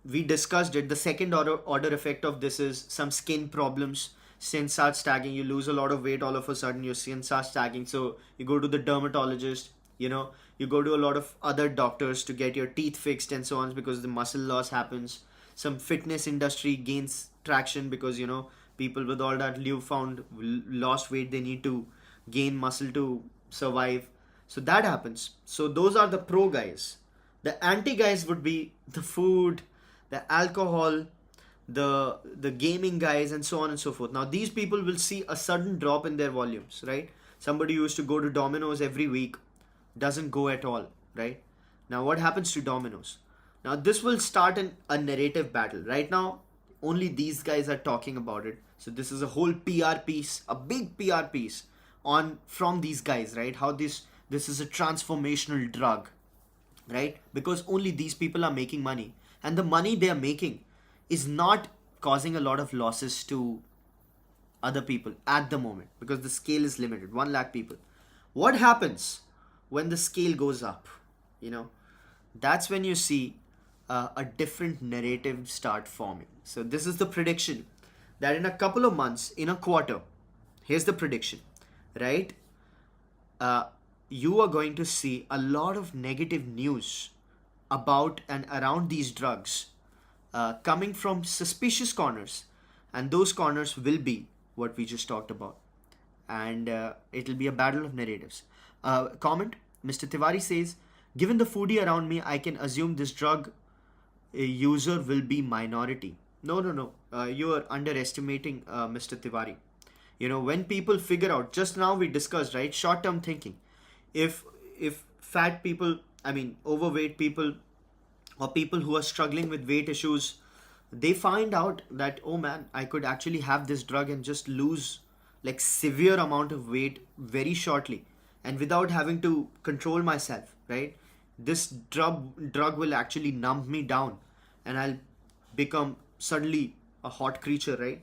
we discussed it. The second order effect of this is some skin problems. Skin starts sagging. You lose a lot of weight. All of a sudden, your skin starts sagging. So you go to the dermatologist. You go to a lot of other doctors to get your teeth fixed and so on because the muscle loss happens. Some fitness industry gains traction because people with all that newfound lost weight, they need to gain muscle to survive. So that happens. So those are the pro guys. The anti guys would be the food, the alcohol, the gaming guys, and so on and so forth. Now these people will see a sudden drop in their volumes, right? Somebody who used to go to Domino's every week doesn't go at all, right? Now what happens to Domino's? Now this will start a narrative battle. Right now, only these guys are talking about it. So this is a whole PR piece, a big PR piece from these guys, right? How this this is a transformational drug, right? Because only these people are making money, and the money they are making is not causing a lot of losses to other people at the moment, because the scale is limited, 1 lakh people. What happens when the scale goes up? You know, that's when you see a different narrative start forming. So this is the prediction, that in a couple of months, in a quarter, here's the prediction, right? uh, you are going to see a lot of negative news about and around these drugs coming from suspicious corners, and those corners will be what we just talked about, and it'll be a battle of narratives. Comment, Mr. Tiwari says, given the foodie around me, I can assume this drug user will be minority. No, no, no. You are underestimating Mr. Tiwari. You know, when people figure out, just now we discussed, right, short term thinking. If fat people, I mean overweight people, or people who are struggling with weight issues, they find out that, oh man, I could actually have this drug and just lose like severe amount of weight very shortly, and without having to control myself, right? This drug will actually numb me down, and I'll become suddenly a hot creature, right?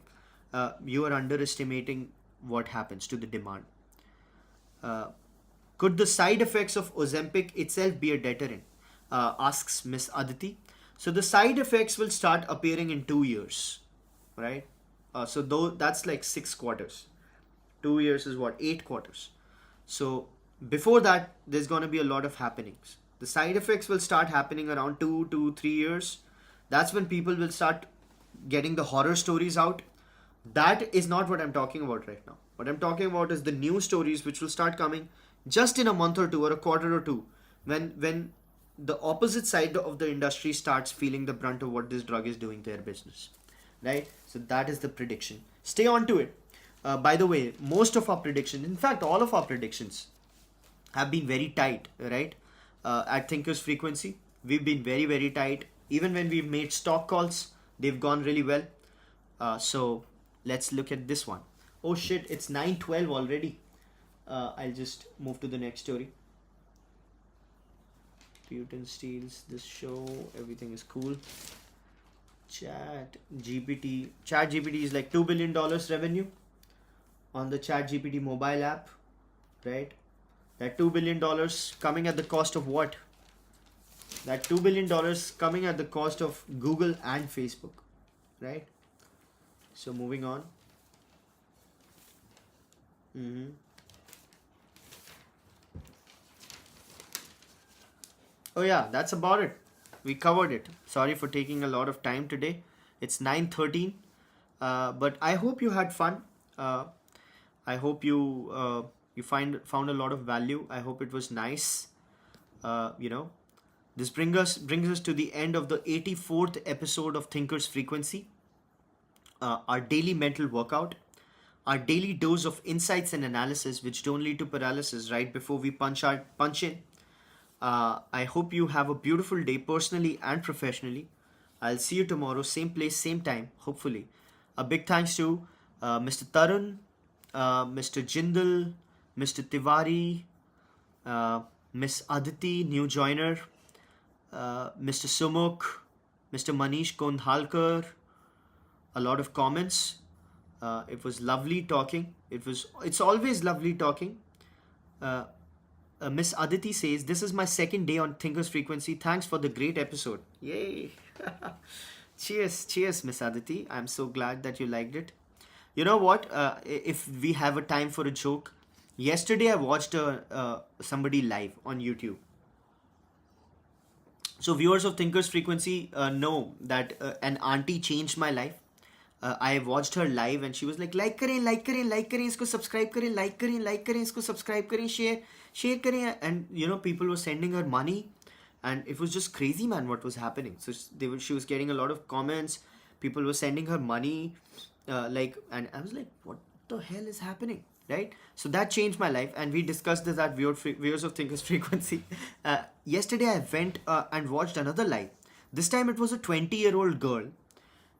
You are underestimating what happens to the demand. Uh, could the side effects of Ozempic itself be a deterrent? Asks Miss Aditi. So the side effects will start appearing in 2 years, right? So though that's like 6 quarters. 2 years is what, 8 quarters. So before that, there's gonna be a lot of happenings. The side effects will start happening around 2 to 3 years. That's when people will start getting the horror stories out. That is not what I'm talking about right now. What I'm talking about is the news stories which will start coming just in a month or two, or a quarter or two, when the opposite side of the industry starts feeling the brunt of what this drug is doing to their business, right? So that is the prediction. Stay on to it. By the way, most of our predictions, in fact all of our predictions, have been very tight, right? At Thinkers Frequency, we've been very, very tight. Even when we've made stock calls, they've gone really well. So let's look at this one. Oh shit, it's 9:12 already. I'll just move to the next story. Putin steals this show. Everything is cool. Chat GPT is like $2 billion revenue on the Chat GPT mobile app, right? That $2 billion coming at the cost of what? That $2 billion coming at the cost of Google and Facebook, right? So moving on. Oh yeah, that's about it. We covered it. Sorry for taking a lot of time today. It's 9:13. But I hope you had fun. I hope you found a lot of value. I hope it was nice. You know, this brings us to the end of the 84th episode of Thinkers Frequency. Our daily mental workout, our daily dose of insights and analysis which don't lead to paralysis right before we punch in. I hope you have a beautiful day personally and professionally. I'll see you tomorrow, same place, same time, hopefully. A big thanks to Mr. Tarun, Mr. Jindal, Mr. Tiwari, Miss Aditi, new joiner, Mr. Sumukh, Mr. Manish Kondhalkar. A lot of comments. It was lovely talking. It's always lovely talking. Miss Aditi says, this is my second day on Thinkers Frequency. Thanks for the great episode. Yay. Cheers, Miss Aditi. I'm so glad that you liked it. You know what? If we have a time for a joke, yesterday I watched somebody live on YouTube. So viewers of Thinkers Frequency know that an auntie changed my life. I watched her live and she was like करें, इसको subscribe करें, like करें, इसको subscribe करें, share करें, and you know, people were sending her money, and it was just crazy, man, what was happening. So she was getting a lot of comments, people were sending her money, and I was like, what the hell is happening, right? So that changed my life, and we discussed this at viewers of Thinkers Frequency. Yesterday I went and watched another live. This time it was a 20-year-old girl,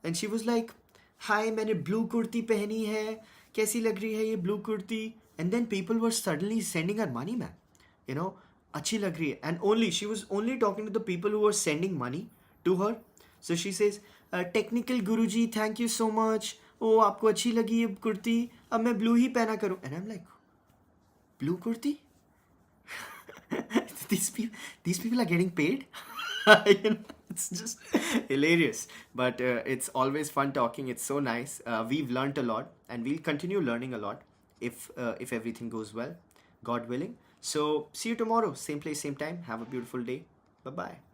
and she was like, हाय मैंने blue kurti पहनी है, कैसी लग रही है ये blue kurti, and then people were suddenly sending her money, man. you know, अच्छी लग रही है. And only, she was only talking to the people who were sending money to her. So she says, technical Guruji, thank you so much. Oh, आपको अच्छी लगी ये कुर्ती, अब मैं blue ही पहना करूँ. And I'm like, blue kurti? these people are getting paid. You know, it's just hilarious, but it's always fun talking. It's so nice. We've learned a lot, and we'll continue learning a lot if everything goes well, God willing. So see you tomorrow, same place, same time. Have a beautiful day. Bye bye.